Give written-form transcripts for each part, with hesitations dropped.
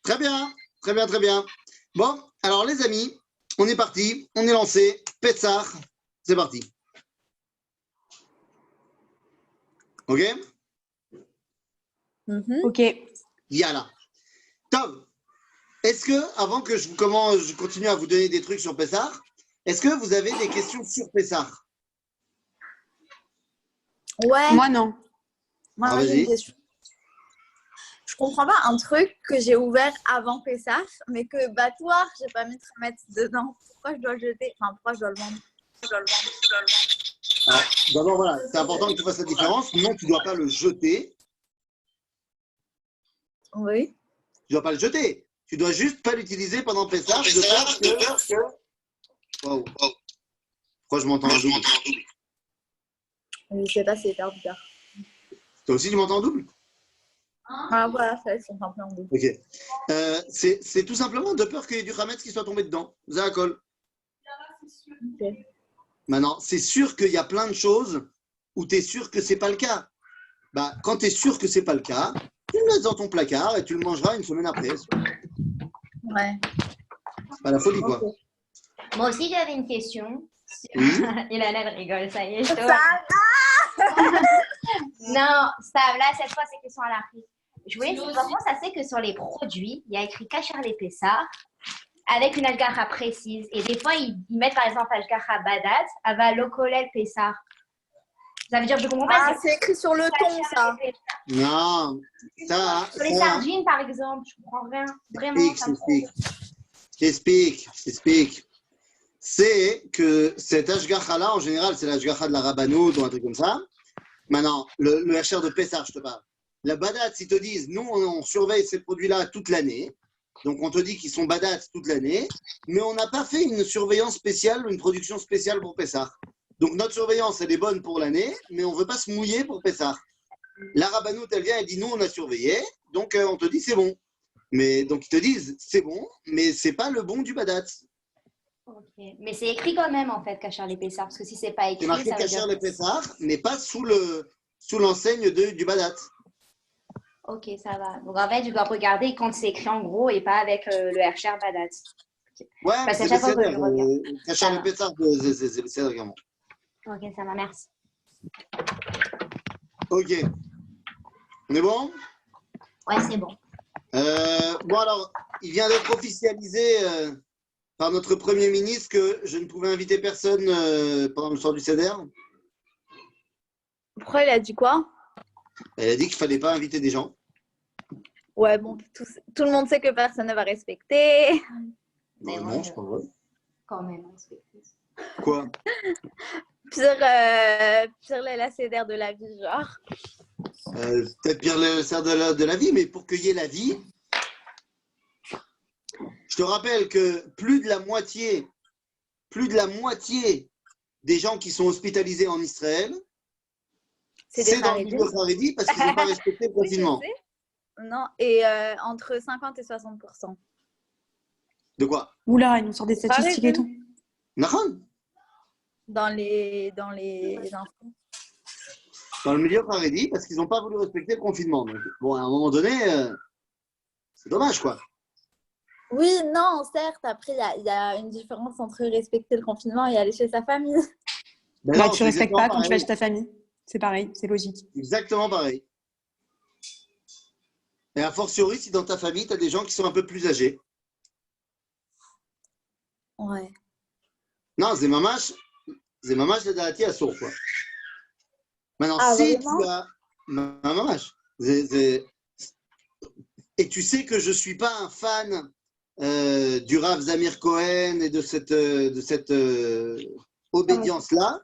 Très bien, très bien, très bien. Bon, alors les amis, on est parti, on est lancé. Pessah, c'est parti. Ok? Ok. Yalla. Tom, est-ce que, avant que je continue à vous donner des trucs sur Pessah, est-ce que vous avez des questions sur Pessah? Ouais. Moi, non. Moi, j'ai une question. Je comprends pas un truc que j'ai ouvert avant Pessah, mais que battoir, j'ai pas mis de remettre dedans. Pourquoi je dois le jeter? Enfin, pourquoi je dois le vendre? Alors, d'abord, voilà, c'est important que tu fasses la différence. Non, tu ne dois pas le jeter. Oui. Tu ne dois pas le jeter. Tu dois juste pas l'utiliser pendant Pessah. Wow. Pourquoi je m'entends en double? Je sais pas si c'est tard ou tard. Toi aussi, tu m'entends en double? Ah voilà, ça, ils sont un peu en double. Ok. C'est tout simplement de peur qu'il y ait du Hametz qui soit tombé dedans. Zahakol. Okay. Maintenant, c'est sûr qu'il y a plein de choses où tu es sûr que c'est pas le cas. Bah, quand tu es sûr que c'est pas le cas, tu le laisses dans ton placard et tu le mangeras une semaine après. Ouais. C'est pas la folie, quoi. Okay. Moi aussi, j'avais une question. Oui. Elle rigole, ça y est. Ça Non, ça, là, cette fois, c'est question à la prise. Je voulais savoir comment ça c'est que sur les produits, il y a écrit Kasher les Pessah avec une ashgacha précise. Et des fois, ils mettent par exemple ashgacha badat, ava lokolel Pessah. Ça veut dire, je comprends pas. Ah, c'est écrit sur le ton, ça. Non, ça. Sur les sardines, par exemple, je comprends rien. Vraiment. J'explique. C'est que cet ashgacha-là, en général, c'est l'ashgacha de la Rabbanout ou un truc comme ça. Maintenant, le HR de Pessah, je te parle. La badat, ils te disent, nous, on surveille ces produits-là toute l'année. Donc, on te dit qu'ils sont badat toute l'année, mais on n'a pas fait une surveillance spéciale, une production spéciale pour Pessah. Donc, notre surveillance, elle est bonne pour l'année, mais on ne veut pas se mouiller pour Pessah. La Rabbanout, elle vient, elle dit, nous, on a surveillé, donc on te dit, c'est bon. Mais donc, ils te disent, c'est bon, mais c'est pas le bon du badat. Okay. Mais c'est écrit quand même, en fait, Kasher les Pessah, parce que si c'est pas écrit, c'est marqué ça veut Kasher dire... les Pessah, mais pas sous l'enseigne du badat. Ok, ça va. Donc, en fait, je dois regarder quand c'est écrit en gros et pas avec le HR badat. Okay. Ouais, parce c'est chaque fois que je le regarde. Kasher les Pessah, c'est le cèdre également. Ok, ça va, merci. Ok. On est bon? Ouais, c'est bon. Bon, alors, il vient d'être officialisé par notre Premier ministre que je ne pouvais inviter personne pendant le soir du CEDER. Pourquoi il a dit quoi? Elle a dit qu'il ne fallait pas inviter des gens. Ouais, bon, tout le monde sait que personne ne va respecter. Mais non, c'est pas vrai. Quand même, respecter. Quoi? Pire la CDR de la vie, genre. Peut-être pire le cerf de la vie, mais pour qu'il y ait la vie, je te rappelle que plus de la moitié des gens qui sont hospitalisés en Israël, c'est dans le milieu Haredi parce qu'ils n'ont pas respecté le confinement. Oui, non, et entre 50 et 60%. De quoi? Oula, ils nous sortent des statistiques et tout. Nahon? Dans les infos. Dans le milieu Haredi parce qu'ils n'ont pas voulu respecter le confinement. Donc, bon, à un moment donné, c'est dommage, quoi. Oui, non, certes, après, il y a une différence entre respecter le confinement et aller chez sa famille. Ben non, tu ne respectes pas quand tu vas chez ta famille. C'est pareil, c'est logique. Exactement pareil. Et a fortiori, si dans ta famille, tu as des gens qui sont un peu plus âgés. Ouais. Non, c'est mamash le dati à sourd, quoi. Maintenant, si vraiment? tu as... Mamash. Et tu sais que je ne suis pas un fan du Rav Zamir Cohen et de cette obédience-là.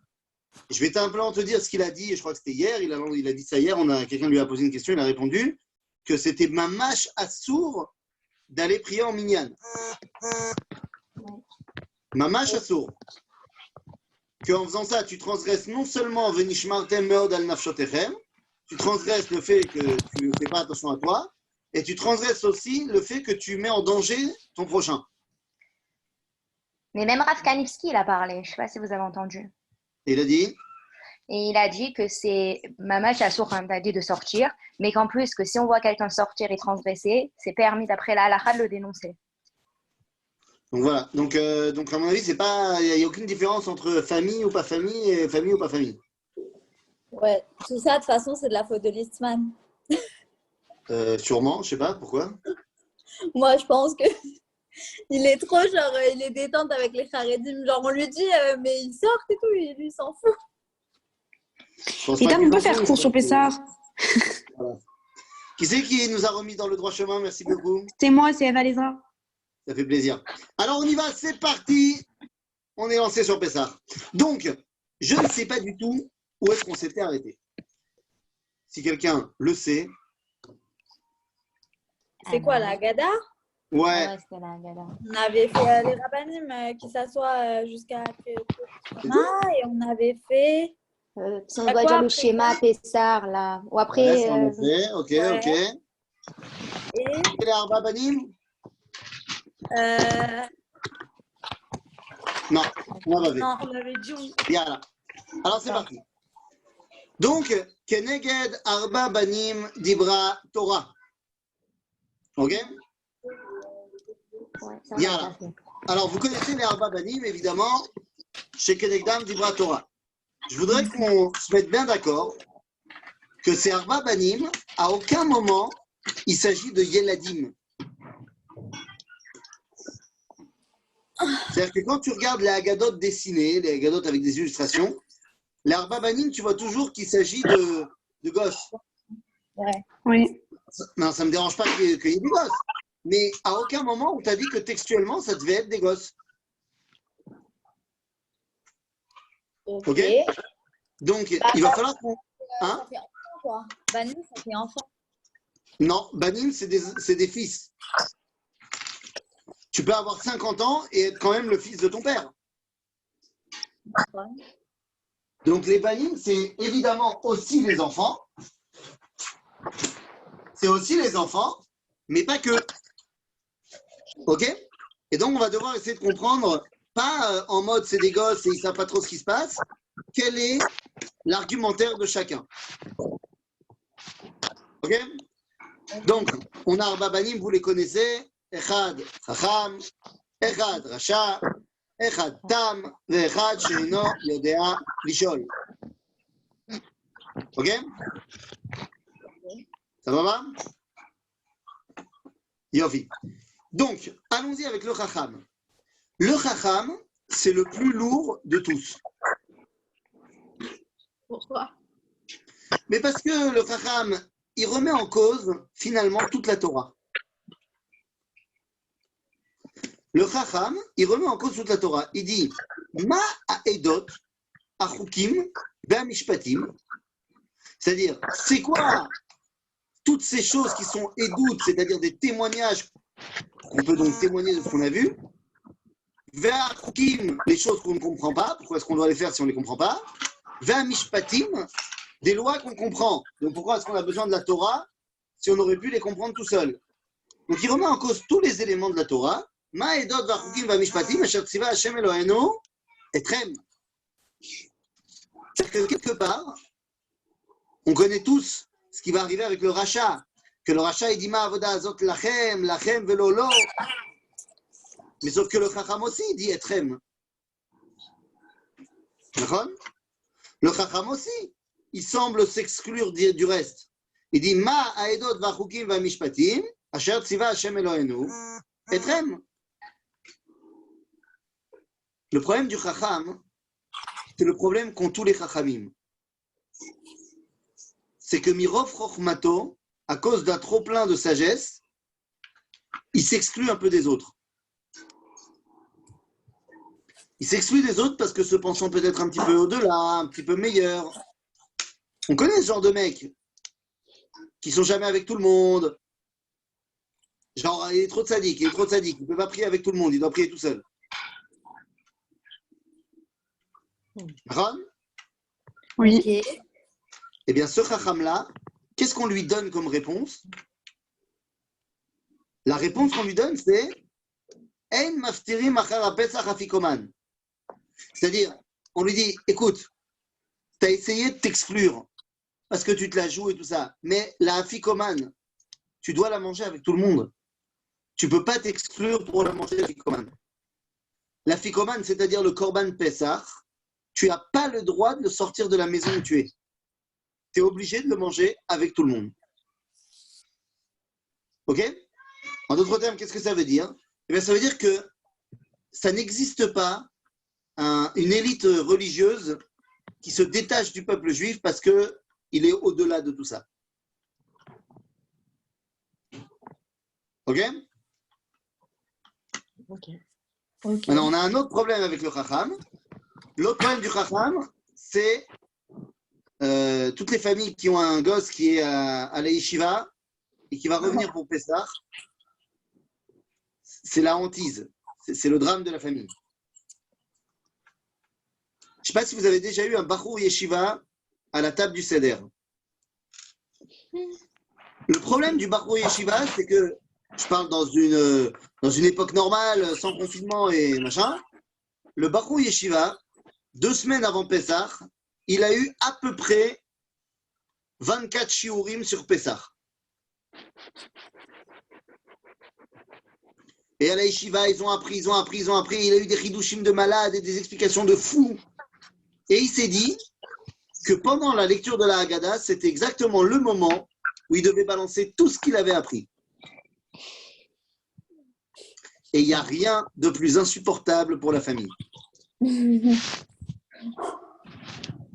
Je vais simplement te dire ce qu'il a dit, et je crois que c'était hier, il a dit ça hier, quelqu'un lui a posé une question, il a répondu que c'était mamash assour d'aller prier en minyan. Mamash assour. Qu'en faisant ça, tu transgresses non seulement venishmartem meod al nafshotechem, tu transgresses le fait que tu ne fais pas attention à toi, et tu transgresses aussi le fait que tu mets en danger ton prochain. Mais même Rav Kanivski, il a parlé. Je ne sais pas si vous avez entendu. Et il a dit? Et il a dit que c'est Mamash Assour, quand t'as dit de sortir, mais qu'en plus, que si on voit quelqu'un sortir et transgresser, c'est permis d'après la halakha de le dénoncer. Donc voilà. Donc à mon avis, c'est pas, il n'y a aucune différence entre famille ou pas famille et famille ou pas famille. Ouais, tout ça, de toute façon, c'est de la faute de l'Istman. Sûrement, je sais pas pourquoi. Moi, je pense que il est trop, genre, il est détente avec les Haredim. Genre, on lui dit, mais ils sortent et tout, et lui, il s'en fout. Et on peut faire cours sur Pessar. Voilà. Qui c'est qui nous a remis dans le droit chemin? Merci beaucoup. C'est moi, c'est Eva Lézard. Ça fait plaisir. Alors on y va, c'est parti. On est lancé sur Pessar. Donc, je ne sais pas du tout où est-ce qu'on s'était arrêté. Si quelqu'un le sait. C'est quoi, la Gada? Ouais. C'était la Haggadah. On avait fait les Rabbanim qui s'assoient jusqu'à et on avait fait. Si on doit dire le schéma Pessar, là. Ou après. Ouais, ça, on a fait. Ok, ouais. ok. Et les Arba Banim? Non, on va non, on avait dit. Bien là. Alors c'est parti. Donc, Keneged Arba Banim Dibra Torah. Ok? Ouais, ça, Bien on là. l'a fait. Alors, vous connaissez les Arba Banim, évidemment, chez Kenegdam Dibra Torah. Je voudrais qu'on se mette bien d'accord que ces Arba Banim, à aucun moment, il s'agit de Yeladim. C'est-à-dire que quand tu regardes les Haggadot dessinées, les Haggadot avec des illustrations, les Arba Banim, tu vois toujours qu'il s'agit de gosses. Ouais. Oui. Non, ça ne me dérange pas qu'il y ait des gosses. Mais à aucun moment, on t'a dit que textuellement, ça devait être des gosses. Ok. Donc, il va falloir qu'on... Hein? Ça fait enfant, quoi. Banim, ça fait enfant. Non, Banim, c'est des fils. Tu peux avoir 50 ans et être quand même le fils de ton père. Ouais. Donc, les Banim, c'est évidemment aussi les enfants. C'est aussi les enfants, mais pas que. Ok? Et donc, on va devoir essayer de comprendre, pas en mode c'est des gosses et ils ne savent pas trop ce qui se passe, quel est l'argumentaire de chacun. Ok? Donc, on a Arba Banim, vous les connaissez. Echad Chacham, Echad Rasha, Echad Tam, Echad Sheino Yodea Lishol. Ok? Ça va? Yofi. Donc, allons-y avec le Chacham. Le Chacham, c'est le plus lourd de tous. Pourquoi? Mais parce que le Chacham, il remet en cause, finalement, toute la Torah. Le Chacham, il remet en cause toute la Torah. Il dit, Ma ha'edot, ha'chukim, ve'amishpatim. C'est-à-dire, c'est quoi toutes ces choses qui sont édoutes, c'est-à-dire des témoignages qu'on peut donc témoigner de ce qu'on a vu, ve'achukim, les choses qu'on ne comprend pas, pourquoi est-ce qu'on doit les faire si on ne les comprend pas, ve'amishpatim, des lois qu'on comprend. Donc pourquoi est-ce qu'on a besoin de la Torah si on aurait pu les comprendre tout seul? Donc il remet en cause tous les éléments de la Torah. Ma edot v'achukim v'amishpatim asher tziva Hashem Eloheinu etrem. C'est-à-dire que quelque part, on connaît tous ce qui va arriver avec le rachat. Que le rachat, il dit ma avoda azot lachem, lachem velo lo. Mais sauf que le chacham aussi, il dit etrem. D'accord? Le chacham aussi, il semble s'exclure du reste. Il dit ma aedot v'achukim v'amishpatim asher tziva Hashem Eloheinu etrem. Le problème du chacham, c'est le problème qu'ont tous les chachamim. C'est que Mirov Chochmato, à cause d'un trop-plein de sagesse, il s'exclut un peu des autres. Il s'exclut des autres parce que se pensant peut-être un petit peu au-delà, un petit peu meilleur. On connaît ce genre de mecs qui sont jamais avec tout le monde. Genre, il est trop sadique, il ne peut pas prier avec tout le monde, il doit prier tout seul. Ron? Oui. Ok. Eh bien, ce chacham-là, qu'est-ce qu'on lui donne comme réponse? La réponse qu'on lui donne, c'est Ein maftirim achar hapesach afikoman. C'est-à-dire, on lui dit, écoute, tu as essayé de t'exclure parce que tu te la joues et tout ça. Mais la afikoman, tu dois la manger avec tout le monde. Tu ne peux pas t'exclure pour la manger, la afikoman. La afikoman, c'est-à-dire le korban Pessah, tu n'as pas le droit de le sortir de la maison où tu es. Tu es obligé de le manger avec tout le monde. Ok? En d'autres termes, qu'est-ce que ça veut dire? Eh bien, ça veut dire que ça n'existe pas une élite religieuse qui se détache du peuple juif parce qu'il est au-delà de tout ça. Ok? Maintenant, on a un autre problème avec le Chacham. L'autre problème du Chacham, c'est toutes les familles qui ont un gosse qui est à la yeshiva et qui va revenir pour Pessah. C'est la hantise. C'est le drame de la famille. Je ne sais pas si vous avez déjà eu un Bachur Yeshiva à la table du Seder. Le problème du Bachur Yeshiva, c'est que, je parle dans une époque normale, sans confinement et machin, le Bachur Yeshiva, 2 semaines avant Pessah, il a eu à peu près 24 shiurim sur Pessah. Et à la yeshiva, ils ont appris. Il a eu des chidushim de malades et des explications de fous. Et il s'est dit que pendant la lecture de la Haggadah, c'était exactement le moment où il devait balancer tout ce qu'il avait appris. Et il n'y a rien de plus insupportable pour la famille.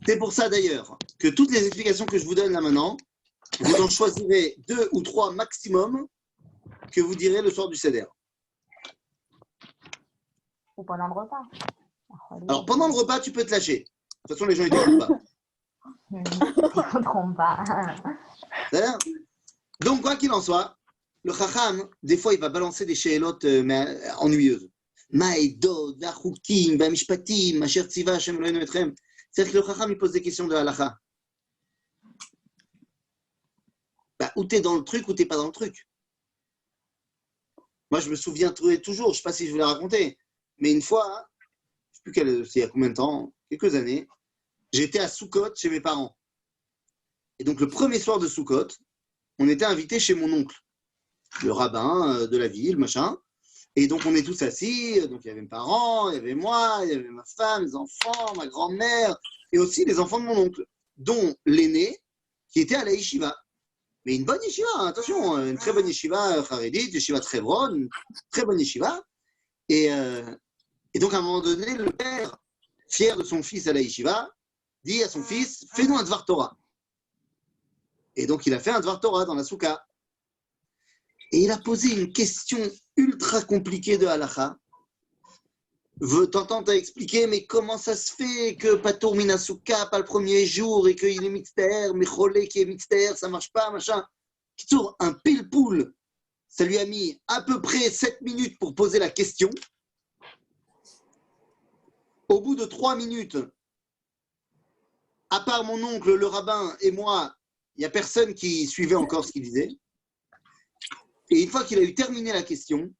C'est pour ça d'ailleurs que toutes les explications que je vous donne là maintenant, vous en choisirez 2 ou 3 maximum que vous direz le soir du Seder. Ou pendant le repas. Alors pendant le repas, tu peux te lâcher. De toute façon, les gens ne t'écoutent pas. Ils ne trompe pas. Donc, quoi qu'il en soit, le Chacham, des fois, il va balancer des she'elot ennuyeuses. Ma'edod, v'achukim, v'amishpatim, asher tziva Hashem Eloheinu etchem. C'est-à-dire que le Chacham, il pose des questions de halakha. Ou t'es dans le truc ou t'es pas dans le truc. Moi, je me souviens toujours, je ne sais pas si je vous l'ai raconté, mais une fois, je ne sais plus c'est il y a combien de temps, quelques années, j'étais à Soukot chez mes parents. Et donc, le premier soir de Soukot, on était invités chez mon oncle, le rabbin de la ville, machin. Et donc, on est tous assis. Donc, il y avait mes parents, il y avait moi, il y avait ma femme, mes enfants, ma grand-mère, et aussi les enfants de mon oncle, dont l'aîné, qui était à la yeshiva. Mais une bonne yeshiva, hein, attention, une très bonne yeshiva charédite, yeshiva très bonne, une très bonne yeshiva. Et donc, à un moment donné, le père, fier de son fils à la yeshiva, dit à son fils, fais-nous un Dvar Torah. Et donc, il a fait un Dvar Torah dans la soukha. Et il a posé une question ultra compliquée de halakha. T'entends, t'as expliqué, mais comment ça se fait que Patour Mina Soukha, pas le premier jour, et qu'il est mixter, mais Cholé qui est mixter, ça marche pas, machin. Kitour, un pile-poule, ça lui a mis à peu près 7 minutes pour poser la question. Au bout de 3 minutes, à part mon oncle, le rabbin et moi, il n'y a personne qui suivait encore ce qu'il disait. Et une fois qu'il a eu terminé la question,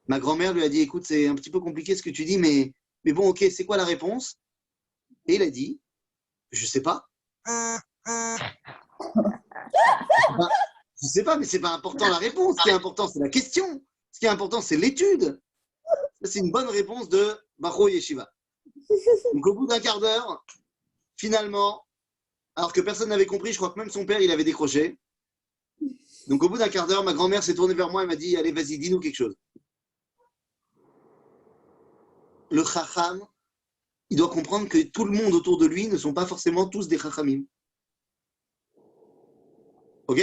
ma grand-mère lui a dit, écoute, c'est un petit peu compliqué ce que tu dis, mais bon, ok, c'est quoi la réponse? Et il a dit, je sais pas. Je sais pas, mais c'est pas important la réponse. Ce qui est important, c'est la question. Ce qui est important, c'est l'étude. Ça, c'est une bonne réponse de Bachur Yeshiva. Donc, au bout d'un quart d'heure, finalement, alors que personne n'avait compris, je crois que même son père, il avait décroché. Donc, au bout d'un quart d'heure, ma grand-mère s'est tournée vers moi et m'a dit, allez, vas-y, dis-nous quelque chose. Le Chacham, il doit comprendre que tout le monde autour de lui ne sont pas forcément tous des Chachamim. Ok?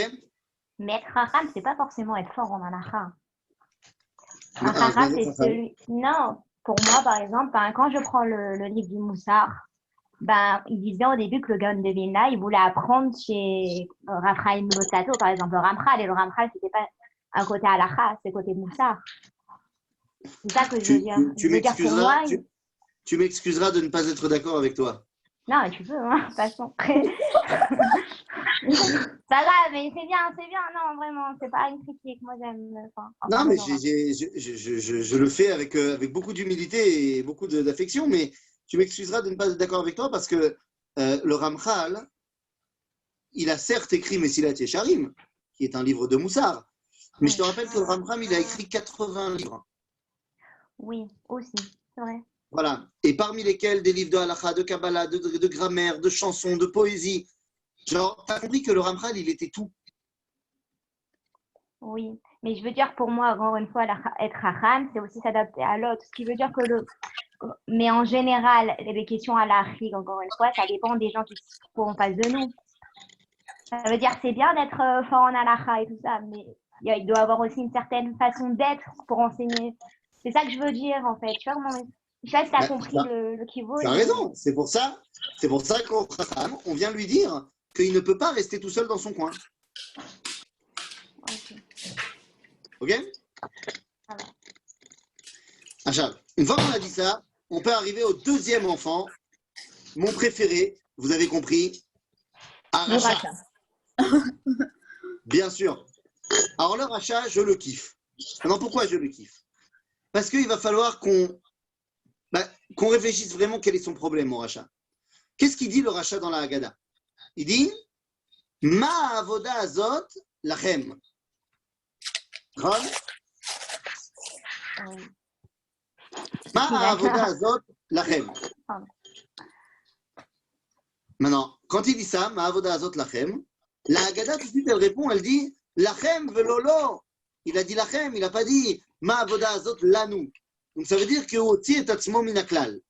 Mais être Chacham, c'est pas forcément être fort en halakha. Un Chacham, c'est celui... Non, pour moi, par exemple, quand je prends le livre du Moussar, il disait au début que le Gaon de Vilna, il voulait apprendre chez Raphaël Mosato, par exemple, le Ramchal. Et le Ramchal, c'était pas un côté halakha, c'est côté Moussar. C'est ça que je veux dire. Tu m'excuseras de ne pas être d'accord avec toi. Non, mais tu peux, hein, de toute façon. C'est pas grave, mais c'est bien. Non, vraiment, c'est pas une critique. Moi, j'aime. Non, mais je le fais avec beaucoup d'humilité et beaucoup d'affection, mais tu m'excuseras de ne pas être d'accord avec toi parce que le Ramchal, il a certes écrit Messilat Yesharim, qui est un livre de Moussard, mais je te rappelle que le Rambam, il a écrit 80 livres. Oui, aussi, c'est vrai. Voilà. Et parmi lesquels des livres de halakha, de Kabbalah, de grammaire, de chansons, de poésie. Genre, t'as compris que le Ramchal, il était tout. Oui, mais je veux dire, pour moi, encore une fois, être Raham, c'est aussi s'adapter à l'autre. Ce qui veut dire que Mais en général, les questions à l'Afrique, encore une fois, ça dépend des gens qui sont en face de nous. Ça veut dire que c'est bien d'être fort en halakha et tout ça, mais il doit avoir aussi une certaine façon d'être pour enseigner. C'est ça que je veux dire, en fait. Je sais pas si tu as compris le kivout. Tu as raison. C'est pour ça qu'au Raham, on vient lui dire qu'il ne peut pas rester tout seul dans son coin. Ok? Achab, une fois qu'on a dit ça, on peut arriver au deuxième enfant, mon préféré, vous avez compris, Aracha. Bien sûr. Alors le Racha, je le kiffe. Alors pourquoi je le kiffe? Parce qu'il va falloir qu'on réfléchisse vraiment quel est son problème au Racha. Qu'est-ce qu'il dit le Racha dans la Haggadah? Il dit Ma avoda azot lachem. Ma avoda azot lachem. Maintenant, quand il dit ça, ma avoda azot lachem, la Haggadah tout de suite elle répond, elle dit lachem velolo. Il a dit lachem, il n'a pas dit ma avoda azot lanu. Donc ça veut dire que oti et atzmo minaklal.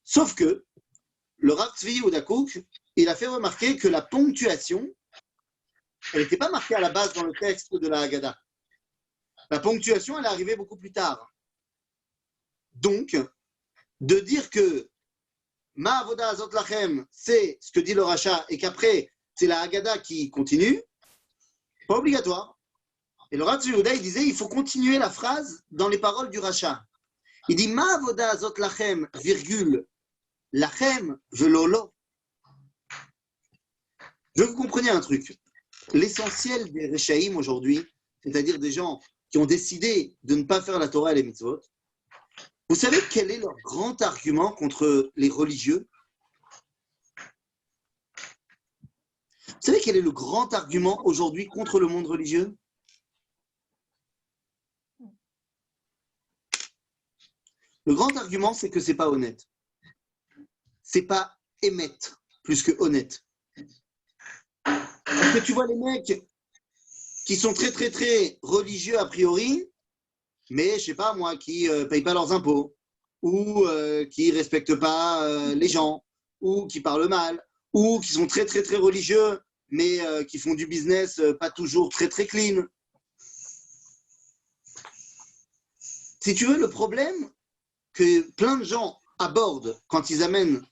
Sauf que le Rav Tzvi Yehuda Kook, il a fait remarquer que la ponctuation, elle n'était pas marquée à la base dans le texte de la Haggadah. La ponctuation, elle est arrivée beaucoup plus tard. Donc, de dire que Ma avoda azot lachem, c'est ce que dit le Racha, et qu'après, c'est la Haggadah qui continue, pas obligatoire. Et le Rav Tzvi Yehuda, il disait, il faut continuer la phrase dans les paroles du Racha. Il dit, Ma avoda azot lachem, virgule, lachem velolo. Je veux que vous compreniez un truc. L'essentiel des Rechaïm aujourd'hui, c'est-à-dire des gens qui ont décidé de ne pas faire la Torah et les mitzvot, vous savez quel est leur grand argument contre les religieux? Vous savez quel est le grand argument aujourd'hui contre le monde religieux? Le grand argument, c'est que c'est pas honnête. C'est pas émettre plus que honnête. Parce que tu vois les mecs qui sont très très très religieux a priori, mais je sais pas moi, qui payent pas leurs impôts, ou qui respectent pas les gens, ou qui parlent mal, ou qui sont très très très religieux, mais qui font du business pas toujours très très clean. Si tu veux, le problème que plein de gens abordent quand ils amènent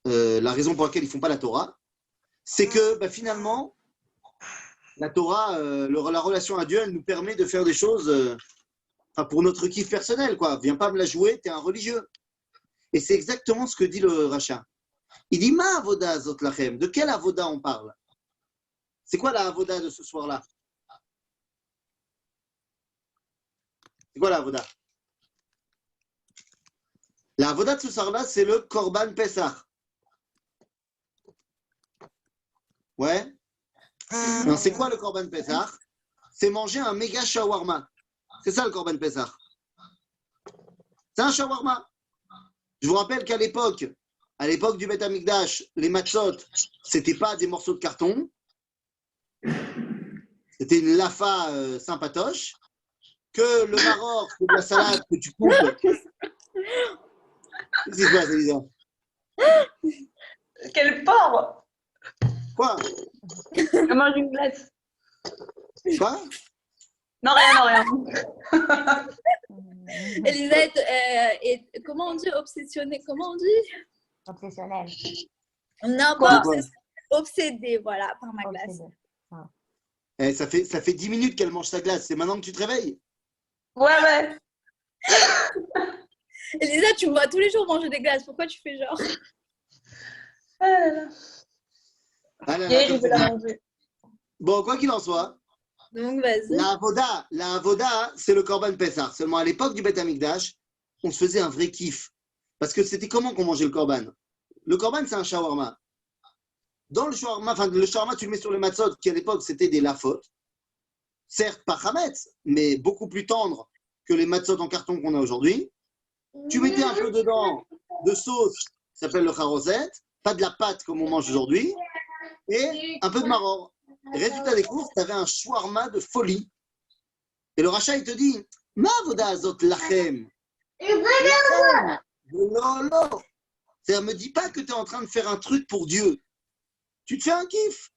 la raison pour laquelle ils font pas la Torah, c'est que finalement, la Torah, la relation à Dieu, elle nous permet de faire des choses pour notre kiff personnel, quoi. Viens pas me la jouer, t'es un religieux. Et c'est exactement ce que dit le Racha. Il dit, ma avoda azot lachem. De quelle avoda on parle? C'est quoi la avoda de ce soir-là? C'est quoi la avoda? La avoda de ce soir-là, c'est le Korban Pessah. Ouais. Alors, c'est quoi le Korban Pessah? C'est manger un méga shawarma. C'est ça le Korban Pessah. C'est un shawarma. Je vous rappelle qu'à l'époque du Beth Amikdash, les matzot, c'était pas des morceaux de carton. C'était une lafa sympatoche. Que le maror, c'est de la salade que tu coupes. Qu'est-ce qui se passe, Elisa? Quel porc! Quoi? Je mange une glace. Quoi? Non, rien. Elisabeth, comment on dit obsessionnée? Comment on dit? Obsessionnel. Non, pas obsédée, voilà, par ma glace. Eh, ça fait 10 minutes qu'elle mange sa glace. C'est maintenant que tu te réveilles? Ouais. Elisa, tu me vois tous les jours manger des glaces. Pourquoi tu fais genre? Bon, quoi qu'il en soit, donc vas-y. La avoda, c'est le Korban Pessah. Seulement à l'époque du Beth Amikdash, on se faisait un vrai kiff. Parce que c'était comment qu'on mangeait le korban? Le korban, c'est un shawarma. Dans le shawarma, enfin, le shawarma, tu le mets sur le matzot, qui à l'époque, c'était des lafot. Certes, pas chametz, mais beaucoup plus tendre que les matzot en carton qu'on a aujourd'hui. Tu mettais un peu dedans de sauce, qui s'appelle le charosette, pas de la pâte comme on mange aujourd'hui, et un peu de maror. Résultat des courses, tu avais un shawarma de folie. Et le rachat, il te dit, ma voda azot lachem. Lachem. Lolo. C'est-à-dire, me dis pas que tu es en train de faire un truc pour Dieu. Tu te fais un kiff.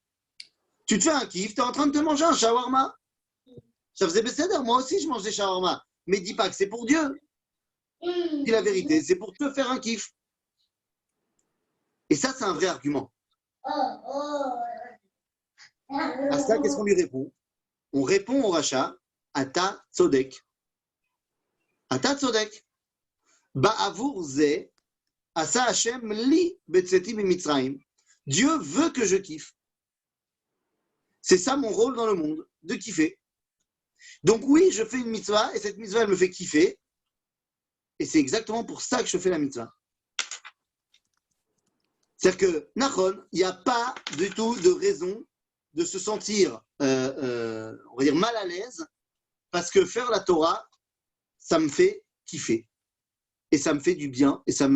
Tu te fais un kiff, tu es en train de te manger un shawarma. Ça faisait besséder, moi aussi je mange des shawarma. Mais dis pas que c'est pour Dieu. Dis la vérité, c'est pour te faire un kiff. Et ça, c'est un vrai argument. À ça, qu'est-ce qu'on lui répond? On répond au rachat, Ata Tzodek. Ata Tzodek. Ba'avur ze, Asa Hashem li betzeti mitzrayim. Dieu veut que je kiffe. C'est ça mon rôle dans le monde, de kiffer. Donc oui, je fais une mitzvah, et cette mitzvah, elle me fait kiffer. Et c'est exactement pour ça que je fais la mitzvah. C'est-à-dire que, Nachon, il n'y a pas du tout de raison de se sentir, on va dire, mal à l'aise, parce que faire la Torah, ça me fait kiffer. Et ça me fait du bien, et c'est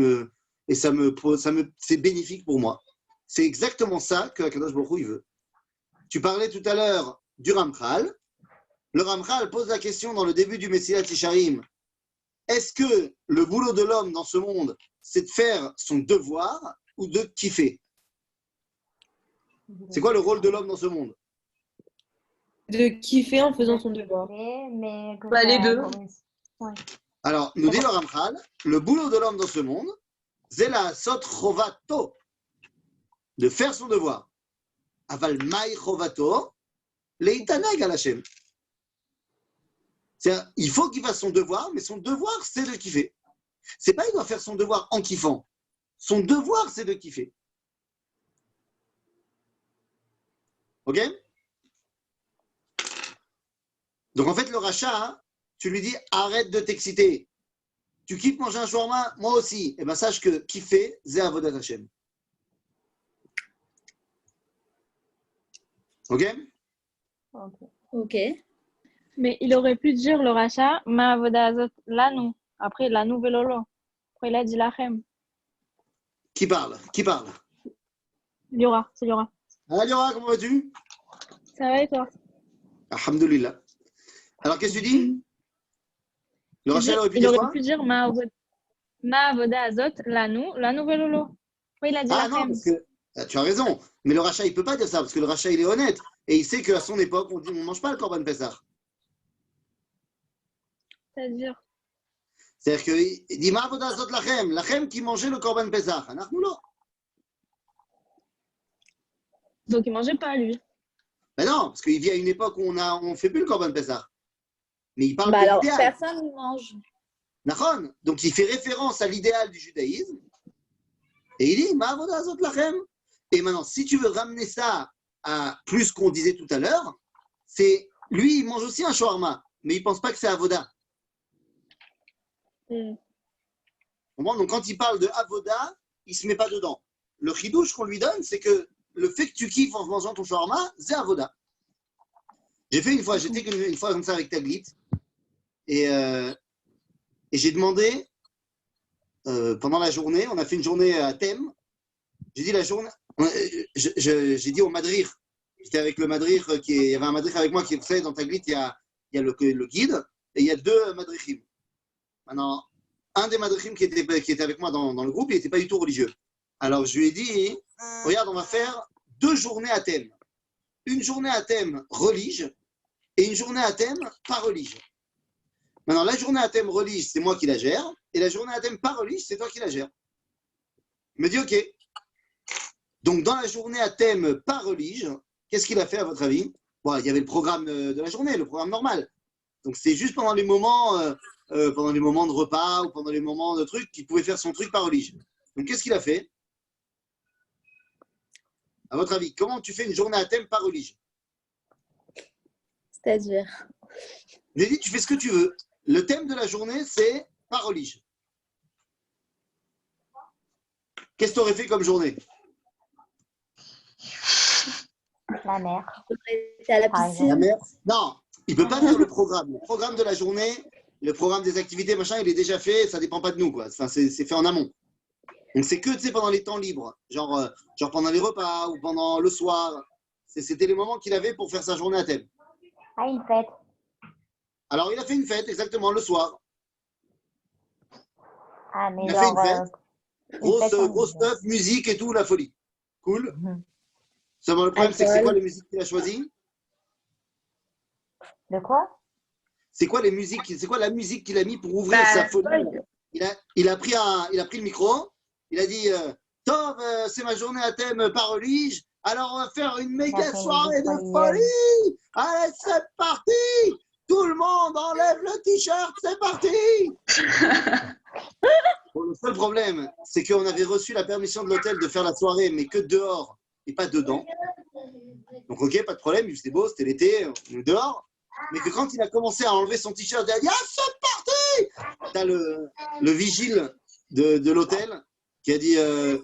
bénéfique pour moi. C'est exactement ça que Akadosh Baruch Hu, il veut. Tu parlais tout à l'heure du Ramchal. Le Ramchal pose la question dans le début du Messilat Yesharim. Est-ce que le boulot de l'homme dans ce monde, c'est de faire son devoir ou de kiffer? C'est quoi le rôle de l'homme dans ce monde? De kiffer en faisant son devoir. Mais les deux. Ouais. Alors, nous dit le Ramchal, le boulot de l'homme dans ce monde, c'est la sot chovato, de faire son devoir. Aval mai chovato, leitaneg al Hashem. C'est-à-dire, il faut qu'il fasse son devoir, mais son devoir, c'est de kiffer. C'est pas il doit faire son devoir en kiffant. Son devoir, c'est de kiffer. Ok? Donc en fait, le rachat, hein, tu lui dis arrête de t'exciter. Tu kiffes manger un shawarma, moi aussi. Eh bien, sache que kiffer, c'est avodat Hashem. Ok? Ok. Mais il aurait pu dire le rachat, ma avoda azot lanu. Après, lanu velolo. Après, il a dit lachem. Qui parle? Qui parle? Liora, c'est Liora. Ah, Liora, comment vas-tu? Ça va et toi? Alhamdoulilah. Alors, qu'est-ce que tu dis? Le rachat aurait pu Il dire aurait quoi? pu dire ma avoda azot lanu velolo. Après, il a dit Ah non, lachem. parce que tu as raison. Mais le rachat, il ne peut pas dire ça, parce que le rachat, il est honnête. Et il sait qu'à son époque, on ne mange pas le Korban Pessah. C'est-à-dire? C'est-à-dire qu'il dit Ma'avoda zot lachem, lachem qui mangeait le Korban Pessah. Anachnu lo. Donc, il mangeait pas, lui. Ben non, parce qu'il vit à une époque où on ne fait plus le Korban Pessah. Mais il parle de Alors, l'idéal. personne ne mange. Nachon. Donc il fait référence à l'idéal du judaïsme. Et il dit Ma'avoda zot lachem. Et maintenant, si tu veux ramener ça à plus qu'on disait tout à l'heure, c'est lui, il mange aussi un shawarma, mais il ne pense pas que c'est avoda. Donc quand il parle de avoda, il ne se met pas dedans. Le chidouche qu'on lui donne, c'est que le fait que tu kiffes en mangeant ton shawarma, c'est avoda. J'étais une fois comme ça avec Taglit, et j'ai demandé, pendant la journée, on a fait une journée à thème, j'ai dit la journée, j'ai dit au madrir, j'étais avec le madrir, il y avait un madrir avec moi qui fait dans Taglit, il y a le guide, et il y a deux madrichim. Maintenant, un des madrichim qui était avec moi dans le groupe, il n'était pas du tout religieux. Alors je lui ai dit, regarde, on va faire 2 journées à thème. Une journée à thème relige et une journée à thème pas relige. Maintenant, la journée à thème relige, c'est moi qui la gère, et la journée à thème pas relige, c'est toi qui la gères. Il me dit, ok. Donc, dans la journée à thème pas relige, qu'est-ce qu'il a fait à votre avis? Bon, il y avait le programme de la journée, le programme normal. Donc, c'est juste pendant les moments de repas ou pendant les moments de trucs qu'il pouvait faire son truc pas relige. Donc, qu'est-ce qu'il a fait? À votre avis, comment tu fais une journée à thème pas relige? C'est-à-dire? J'ai dit, tu fais ce que tu veux. Le thème de la journée, c'est pas relige. qu'est-ce que tu aurais fait comme journée? La mer. T'es à la Par piscine. La mer? Non, il ne peut pas faire le programme. Le programme de la journée, le programme des activités, machin, il est déjà fait, ça ne dépend pas de nous, quoi. Enfin, c'est fait en amont. Donc, c'est que, tu sais, pendant les temps libres, genre pendant les repas ou pendant le soir. C'était les moments qu'il avait pour faire sa journée à thème. Ah, une fête. Alors, il a fait une fête, exactement, le soir. Ah, mais Il a fait genre, une fête. fête en Grosse hiver. stuff, musique et tout, la folie. Cool. Mhm. Seulement, le problème, c'est que c'est quoi Alcool. les musiques qu'il a choisies? De quoi? C'est quoi les musiques? C'est quoi la musique qu'il a mis pour ouvrir Bah, sa folie? alcool. Il a pris le micro. Il a dit Tov, c'est ma journée à thème parolige. Alors, on va faire une méga fait une soirée de musique folie. Allez, c'est parti. Tout le monde enlève le t-shirt, c'est parti. Bon, le seul problème, c'est qu'on avait reçu la permission de l'hôtel de faire la soirée, mais que dehors et pas dedans. Donc, ok, pas de problème, c'était beau, c'était l'été, on est dehors. Mais que quand il a commencé à enlever son t-shirt, il a dit ah, c'est parti. T'as le vigile de l'hôtel qui a dit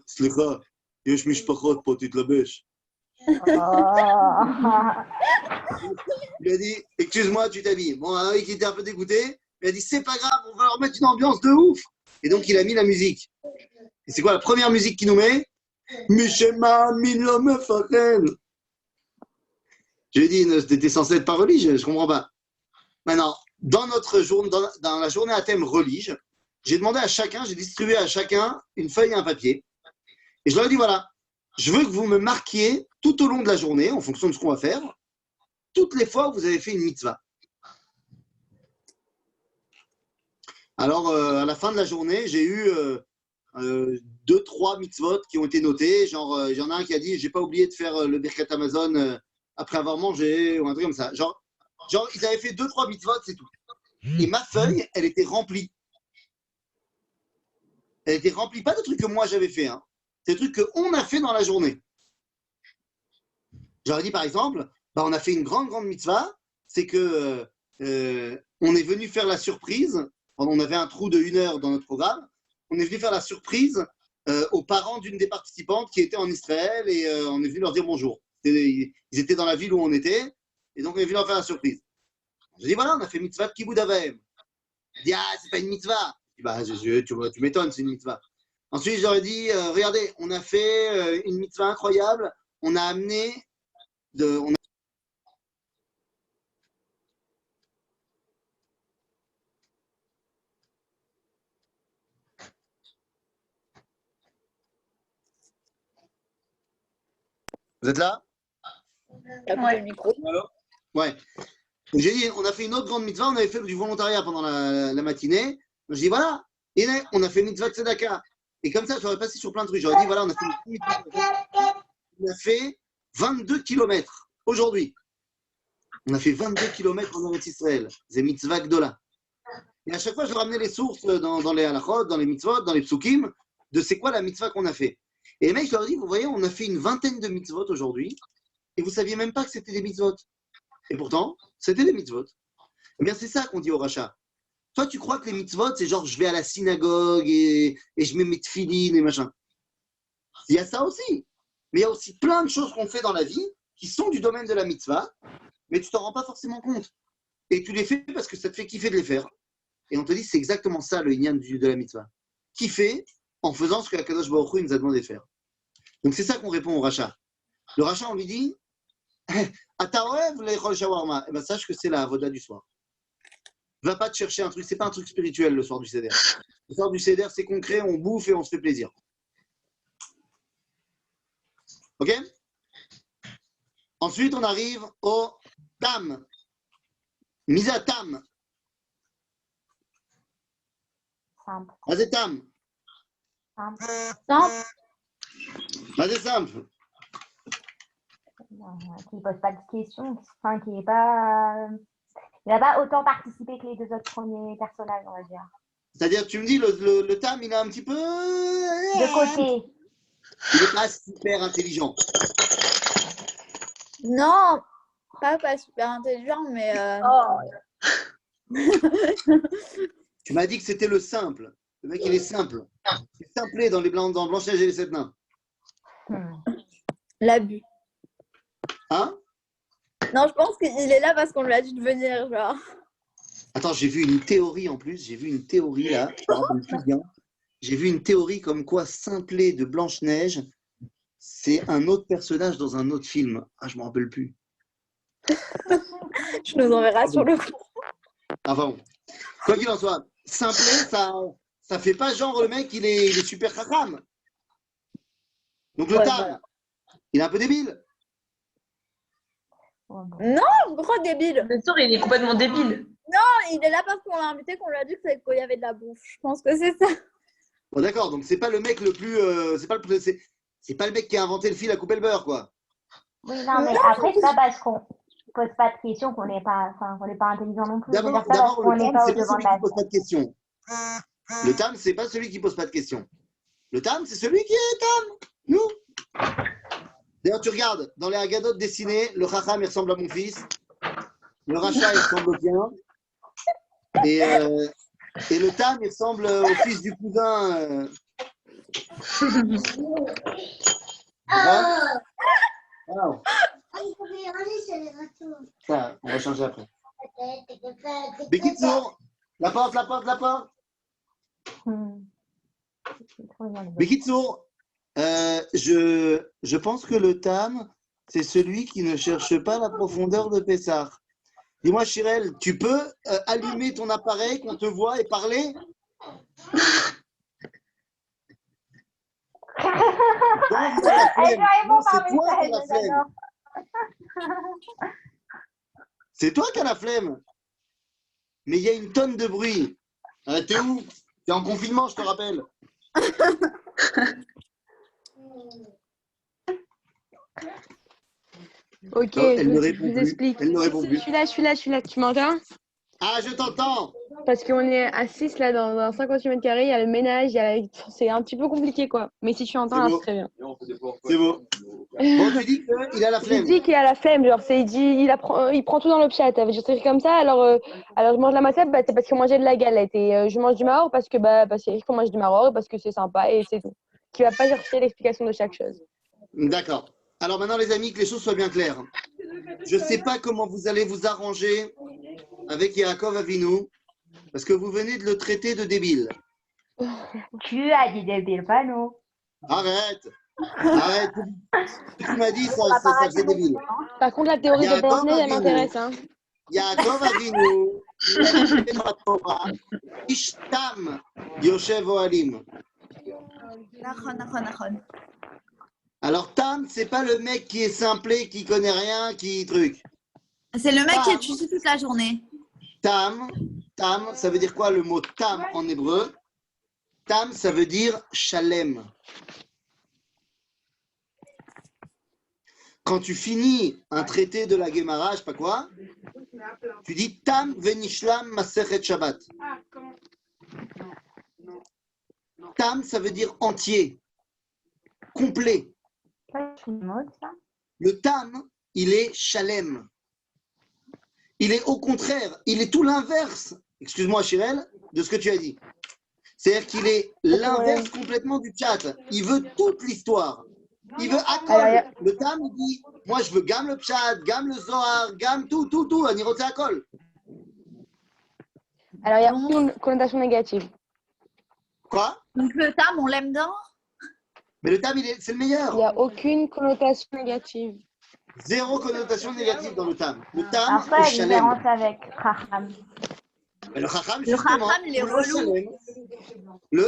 Slicha, yesh mishpachot po titlabesh. Il a dit excuse-moi, tu t'habilles. Bon, il était un peu dégoûté. Il a dit c'est pas grave, on va leur mettre une ambiance de ouf. Et donc il a mis la musique. Et c'est quoi la première musique qu'il nous met? Mishema min mefachen. Je lui ai dit t'étais censé être pas religieux, je comprends pas. Maintenant, dans la journée à thème religieux, j'ai demandé à chacun, j'ai distribué à chacun une feuille et un papier. Et je leur ai dit voilà, je veux que vous me marquiez tout au long de la journée, en fonction de ce qu'on va faire, toutes les fois où vous avez fait une mitzvah. Alors, à la fin de la journée, j'ai eu 2-3 mitzvot qui ont été notés. Genre, il y en a un qui a dit j'ai pas oublié de faire le Birkat Amazon après avoir mangé, ou un truc comme ça. Genre ils avaient fait 2-3 mitzvot, c'est tout. Et ma feuille, elle était remplie. Elle était remplie, pas de trucs que moi j'avais fait, hein. C'est des trucs qu'on a fait dans la journée. J'aurais dit par exemple, on a fait une grande mitzvah, c'est que on est venu faire la surprise, on avait un trou de 1 heure dans notre programme, on est venu faire la surprise aux parents d'une des participantes qui était en Israël et on est venu leur dire bonjour. Ils étaient dans la ville où on était et donc on est venu leur faire la surprise. Je dis voilà, on a fait mitzvah de Kibbout Avaim. Je dis c'est pas une mitzvah. Tu m'étonnes, c'est une mitzvah. Ensuite, je leur ai dit, regardez, on a fait une mitzvah incroyable. On a amené Vous êtes là? T'as coupé le micro. Alors ouais. Donc, j'ai dit, on a fait une autre grande mitzvah. On avait fait du volontariat pendant la matinée. Donc, j'ai dit, voilà, on a fait une mitzvah de Tzedaka. Et comme ça, j'aurais passé sur plein de trucs. J'aurais dit, voilà, on a fait une mitzvah. On a fait 22 kilomètres aujourd'hui. On a fait 22 kilomètres en Eretz Israël. C'est mitzvah gdola. Et à chaque fois, je ramenais les sources dans les halachot, dans les mitzvot, dans les psukim, de c'est quoi la mitzvah qu'on a fait. Et les mecs, je leur dis, vous voyez, on a fait une vingtaine de mitzvot aujourd'hui, et vous ne saviez même pas que c'était des mitzvot. Et pourtant, c'était des mitzvot. Eh bien, c'est ça qu'on dit au rachat. Toi, tu crois que les mitzvot, c'est genre, je vais à la synagogue et je mets mes tefilines et machin. Il y a ça aussi. Mais il y a aussi plein de choses qu'on fait dans la vie qui sont du domaine de la mitzvah, mais tu t'en rends pas forcément compte. Et tu les fais parce que ça te fait kiffer de les faire. Et on te dit, c'est exactement ça le inyan de la mitzvah. Kiffer en faisant ce que Akadosh Baruch Hu nous a demandé de faire. Donc c'est ça qu'on répond au rachat. Le rachat, on lui dit, Ataoev l'echol shawarma. Eh bien, sache que c'est la avoda du soir. Va pas te chercher un truc, c'est pas un truc spirituel le soir du Seder. Le soir du Seder, c'est concret, on bouffe et on se fait plaisir. Ok? Ensuite, on arrive au tam. Mise à tam. Simple. Vas-y, tam. Simple. Simple. Vas-y, simple. Qui ne pose pas de questions, enfin, qui n'est pas. Il n'a pas autant participé que les 2 autres premiers personnages, on va dire. C'est-à-dire, tu me dis, le tam, il est un petit peu. De côté. Il n'est pas super intelligent. Non, pas super intelligent, mais. Tu m'as dit que c'était le simple. Le mec, il est simple. C'est simplé dans Blanche-Neige et les 7 nains. L'abus. Hein? Non, je pense qu'il est là parce qu'on lui a dit de venir, genre. Attends, j'ai vu une théorie en plus. J'ai vu une théorie là. Je me rappelle plus bien. J'ai vu une théorie comme quoi Simplet de Blanche-Neige, c'est un autre personnage dans un autre film. Ah, je me rappelle plus. Je nous enverrai sur le coup. Enfin bon. Quoi qu'il en soit, Simplet, ça fait pas genre le mec, il est super chacham. Donc le Ouais, Tam, voilà. il est un peu débile. Non, gros débile. Le tour, il est complètement débile. Il est là parce qu'on l'a invité, qu'on lui a dit qu'il y avait de la bouffe. Je pense que c'est ça. Bon d'accord, donc c'est pas le mec le plus, c'est pas le mec qui a inventé le fil à couper le beurre quoi. Oui, non, mais après, c'est pas parce qu'on pose pas de questions qu'on n'est pas intelligent non plus. D'abord, C'est pas parce qu'on le n'est Tam, pas c'est au pas devant celui de la qui pose pas de questions. Le Tam, c'est pas celui qui pose pas de questions. Le Tam, c'est celui qui est Tam. Nous. D'ailleurs, tu regardes, dans les Haggadot dessinés, le Chacham, il ressemble à mon fils. Le Racha, il ressemble au tien. Et le Tam, il ressemble au fils du cousin. Wow. Ça, on va changer après. Bekitsour, la porte. Bekitsour, je pense que le Tam, c'est celui qui ne cherche pas la profondeur de Pessah. Dis-moi, Chirel, tu peux allumer ton appareil, qu'on te voit et parler? C'est toi qui as la flemme. Mais il y a une tonne de bruit. T'es où? T'es en confinement, je te rappelle. Ok, Oh, elle ne je répond vous plus. explique. Elle ne répond plus. Je suis là. Tu m'entends? Ah, je t'entends. Parce qu'on est à 6 là dans un 58 mètres carrés, il y a le ménage, c'est un petit peu compliqué quoi. Mais si tu entends, là, c'est très bien. C'est beau. Bon, tu dis qu'il a la Je flemme. dis qu'il a la flemme, genre il prend tout dans le pchat. Ça veut dire c'est comme ça, alors je mange la matzah, bah, c'est parce qu'on mangeait de la galette. Et je mange du maror parce qu'il y a qu'on mange du maror et parce que c'est sympa et c'est tout. Qui va pas chercher l'explication de chaque chose. D'accord. Alors maintenant, les amis, que les choses soient bien claires. Je ne sais pas comment vous allez vous arranger avec Yaakov Avinu, parce que vous venez de le traiter de débile. Tu as dit débile, pas nous. Arrête. Ce que tu m'as dit, ça faisait débile. Par contre, la théorie de Blanche-Neige, elle m'intéresse. Hein. Yaakov Avinu, il a dit dans la Torah, Ishtam Yoshev Ohalim. Alors, Tam, c'est pas le mec qui est simplé, qui connaît rien, qui truc. C'est le mec qui étudie toute la journée. Tam, ça veut dire quoi le mot Tam en hébreu? Tam, ça veut dire Shalem. Quand tu finis un traité de la Gemara, je sais pas quoi, tu dis Tam venishlam Masechet Shabbat. Tam, ça veut dire entier, complet. Le Tam, il est Shalem. Il est au contraire, il est tout l'inverse, excuse-moi Chirel, de ce que tu as dit. C'est-à-dire qu'il est l'inverse complètement du chat. Il veut toute l'histoire. Il veut Akol. Le Tam, il dit, moi je veux Gam le Pshat, Gam le Zohar, Gam tout, Anirotse Akol. Alors il y a une connotation négative. Quoi? Donc le Tam, on l'aime bien. Mais le Tam, c'est le meilleur. Il n'y a aucune connotation négative. Zéro connotation négative dans le Tam. Le Tam, Alors, quoi la Shalem. différence avec Chacham? Le Chacham, justement, il est relou.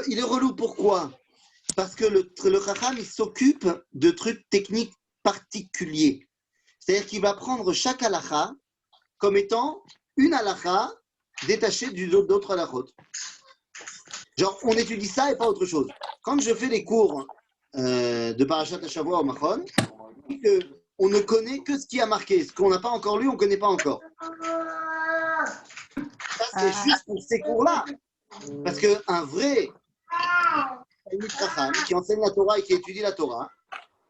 Il est relou, pourquoi? Parce que le Chacham, il s'occupe de trucs techniques particuliers. C'est-à-dire qu'il va prendre chaque halakha comme étant une halakha détachée d'autres halakhot. Genre, on étudie ça et pas autre chose. Quand je fais les cours de Parashat Hashavua au Machon, on ne connaît que ce qui a marqué. Ce qu'on n'a pas encore lu, on ne connaît pas encore. Ça, c'est juste pour ces cours-là. Parce qu'un vrai Chacham qui enseigne la Torah et qui étudie la Torah,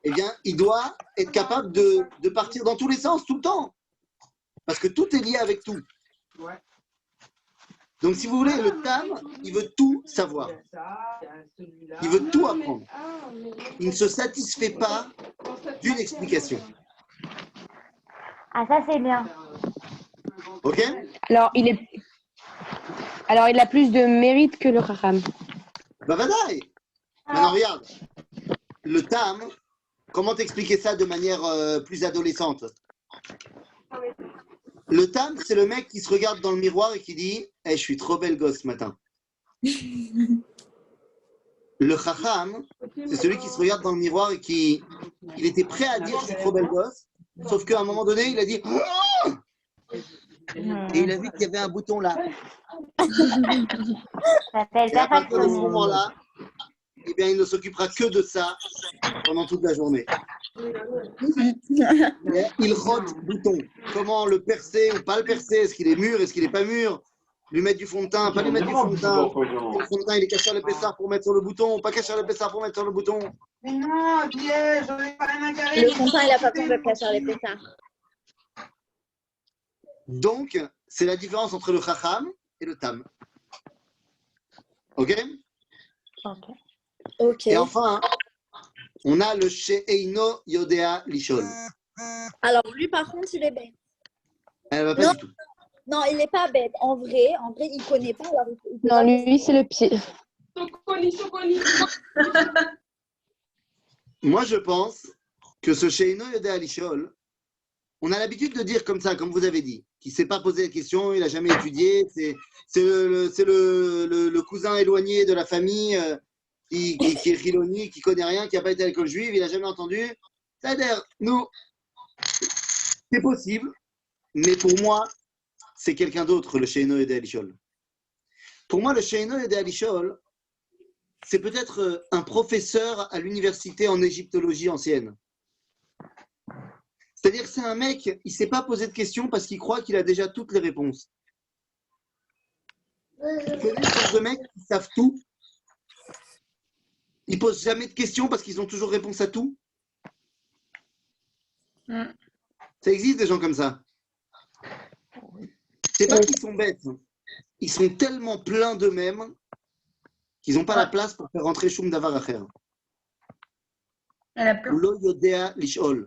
eh bien, il doit être capable de partir dans tous les sens, tout le temps. Parce que tout est lié avec tout. Donc, si vous voulez, le tam, il veut tout savoir. Il veut tout apprendre. Il ne se satisfait pas d'une explication. Ah, ça, c'est bien. Ok? Alors, il a plus de mérite que le Chacham. Bah, vadaï. Maintenant, regarde. Le tam, comment t'expliquer ça de manière plus adolescente? Le tam, c'est le mec qui se regarde dans le miroir et qui dit « Hey, je suis trop belle gosse ce matin. » Le chacham, c'est celui qui se regarde dans le miroir et qui il était prêt à dire « Je suis trop belle gosse », sauf qu'à un moment donné, il a dit oh! Et il a vu qu'il y avait un bouton là. Et à partir de ce moment-là, eh bien, il ne s'occupera que de ça pendant toute la journée. Il rote bouton. Comment le percer ou pas le percer? Est-ce qu'il est mûr? Est-ce qu'il n'est pas mûr? Lui mettre du fond de teint, pas lui mettre du fond de teint. Le fond de teint, il est caché à l'épaisseur pour mettre sur le bouton, pas caché à l'épaisseur pour mettre sur le bouton. Le fond de teint, il n'a pas besoin de cacher les pétards. Donc, c'est la différence entre le chacham et le tam. Ok? Ok. Et enfin, on a le she'eino yodea lishol. Alors, lui, par contre, il est bête. Elle va pas du tout. Non, il n'est pas bête. En vrai, il ne connaît pas. Alors, Non, lui, c'est le pied. Moi, je pense que ce she'eino yodea lishol, on a l'habitude de dire comme ça, comme vous avez dit, qu'il ne s'est pas posé la question, il n'a jamais étudié, c'est le cousin éloigné de la famille qui est chiloni, qui ne connaît rien, qui n'a pas été à l'école juive, il n'a jamais entendu. C'est-à-dire, nous, c'est possible, mais pour moi, c'est quelqu'un d'autre, le she'eino yodea lishol. Pour moi, le she'eino yodea lishol, c'est peut-être un professeur à l'université en égyptologie ancienne. C'est-à-dire que c'est un mec, il ne s'est pas posé de questions parce qu'il croit qu'il a déjà toutes les réponses. Vous connaissez ce genre de mecs qui savent tout? Ils ne posent jamais de questions parce qu'ils ont toujours réponse à tout? Ça existe des gens comme ça. C'est pas qu'ils sont bêtes. Ils sont tellement pleins d'eux-mêmes qu'ils n'ont pas la place pour faire rentrer Shum Davar Acher. Lo yodea lishol.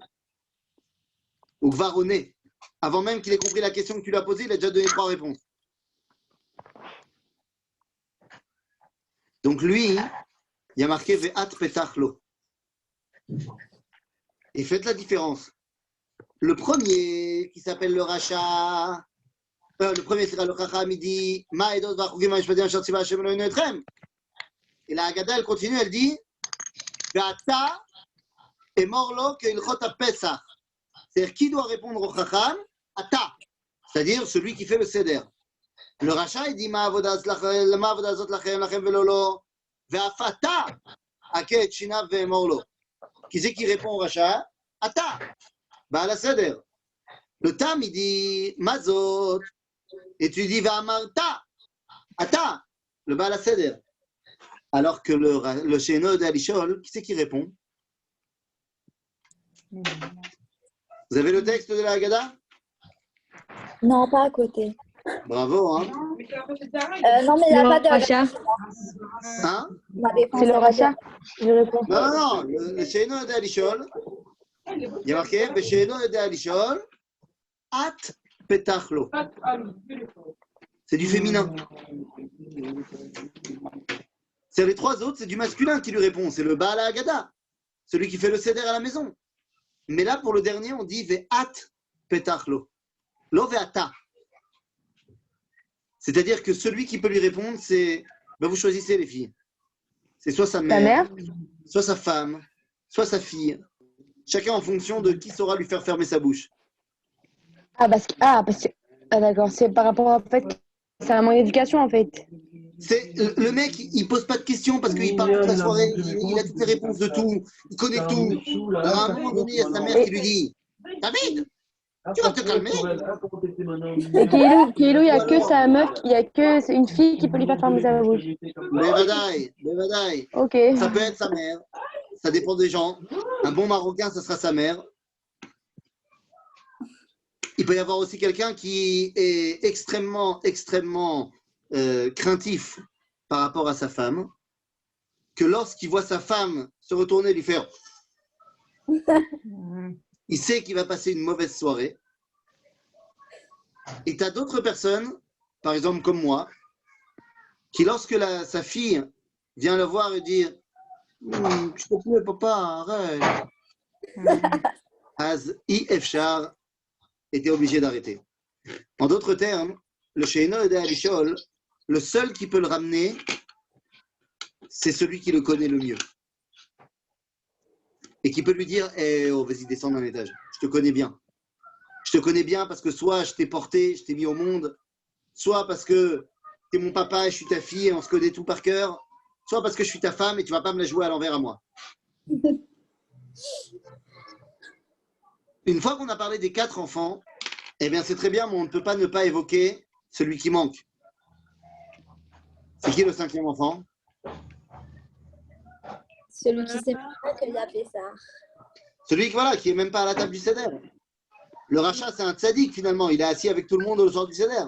Ou Gvaroné. Avant même qu'il ait compris la question que tu lui as posée, il a déjà donné 3 réponses. Donc lui, il y a marqué Ve'at petachlo. Et faites la différence. Le premier, qui s'appelle le Racha, le premier sera le Chacham, il dit Ma'edos v'achugim ha'mishpatim asher tziva Hashem Eloheinu etchem. Et la Haggadah, elle continue, elle dit Ve'ata emor lo ke'ilchot ha'Pesach. C'est-à-dire, qui doit répondre au Chacham? Ata. C'est-à-dire celui qui fait le Seder. Le Racha, il dit Ma'avodah zot lachem velolo ve'afata aket shinav ve'emorlo. Qui c'est qui répond au Racha? Ata. Baal Seder. Le Tam, il dit Mazot. Et tu dis Ve'amarta. Ata. Le Baal Seder. Alors que le she'eino yodea lishol, qui c'est qui répond? Vous avez le texte de la Haggadah? Non, pas à côté. Bravo, hein? Non, mais il n'y a pas de Racha. Hein? C'est le Racha. Je réponds. Non, le she'eino yodea lishol, il y a marqué le she'eino yodea lishol, at petachlo. C'est du féminin. C'est les 3 autres, c'est du masculin qui lui répond. C'est le Baal Haggadah, celui qui fait le Seder à la maison. Mais là, pour le dernier, on dit Ve'at petachlo. Lo ve'ata. C'est-à-dire que celui qui peut lui répondre, c'est vous choisissez les filles. C'est soit sa mère, soit sa femme, soit sa fille. Chacun en fonction de qui saura lui faire fermer sa bouche. D'accord, c'est par rapport au fait que c'est un manque d'éducation en fait. C'est le mec, il pose pas de questions parce qu'il parle toute la soirée, il a toutes les réponses de tout, il connaît tout. Alors à un moment donné, il y a sa mère qui lui dit David, tu vas te calmer. Et Kélo, il n'y a que sa meuf, il n'y a que une fille qui peut lui faire fermer sa bouche. Bevadaï. Ok. Ça peut être sa mère, ça dépend des gens. Un bon Marocain, ça sera sa mère. Il peut y avoir aussi quelqu'un qui est extrêmement craintif par rapport à sa femme, que lorsqu'il voit sa femme se retourner et lui faire, il sait qu'il va passer une mauvaise soirée. Et tu as d'autres personnes, par exemple comme moi, qui lorsque sa fille vient le voir et dire je te plaît, papa, arrête. Az Ifshar était obligé d'arrêter. En d'autres termes, le Sheino et Alishol, le seul qui peut le ramener, c'est celui qui le connaît le mieux. Et qui peut lui dire oh, vas-y, descends d'un étage. Je te connais bien. Je te connais bien parce que soit je t'ai porté, je t'ai mis au monde, soit parce que tu es mon papa et je suis ta fille et on se connaît tout par cœur, soit parce que je suis ta femme et tu ne vas pas me la jouer à l'envers à moi. Une fois qu'on a parlé des 4 enfants, eh bien c'est très bien, mais on ne peut pas ne pas évoquer celui qui manque. C'est qui le 5e enfant? Celui qui sait pas qu'il y a Pessah. Celui voilà, qui n'est même pas à la table du Seder. Le rachat, c'est un tzaddik finalement. Il est assis avec tout le monde au soir du Seder.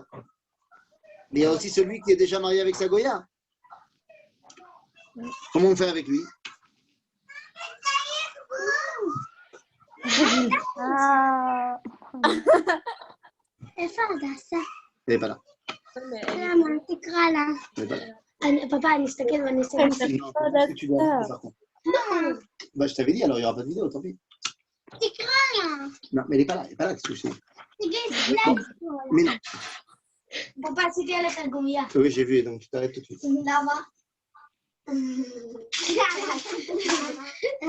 Mais il y a aussi celui qui est déjà marié avec sa Goya. Comment on fait avec lui? Elle n'est pas là. Elle n'est pas là. Papa, אני אסתכל ואני אסתכל. Non, qu'est-ce que tu dois faire, par contre? Bah, je t'avais dit, alors il n'y aura pas de vidéo, tant pis. Non, mais elle n'est pas là. Elle n'est pas là, qu'est-ce que je dis? Mais non. Papa, c'était à la Gomia. Oui, j'ai vu, donc tu t'arrêtes tout de suite.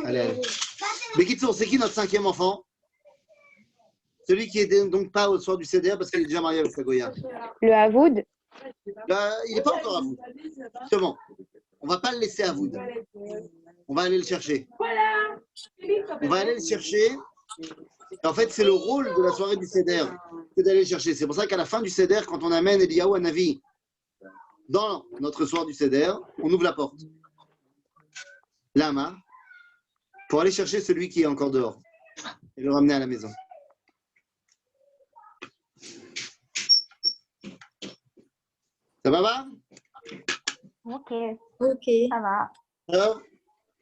Allez, allez. Mais Kitsour, c'est qui notre 5e enfant? Celui qui est donc pas au soir du Seder parce qu'il est déjà marié avec sa Goya. Le Havoud. Là, il n'est pas encore à vous. Justement, on ne va pas le laisser à vous. On va aller le chercher. On va aller le chercher. En fait, c'est le rôle de la soirée du Seder que d'aller le chercher. C'est pour ça qu'à la fin du Seder, quand on amène Eliyahu Hanavi dans notre soir du Seder, on ouvre la porte. Lama, pour aller chercher celui qui est encore dehors et le ramener à la maison. Ça va? Ok, Ok. ça va. Alors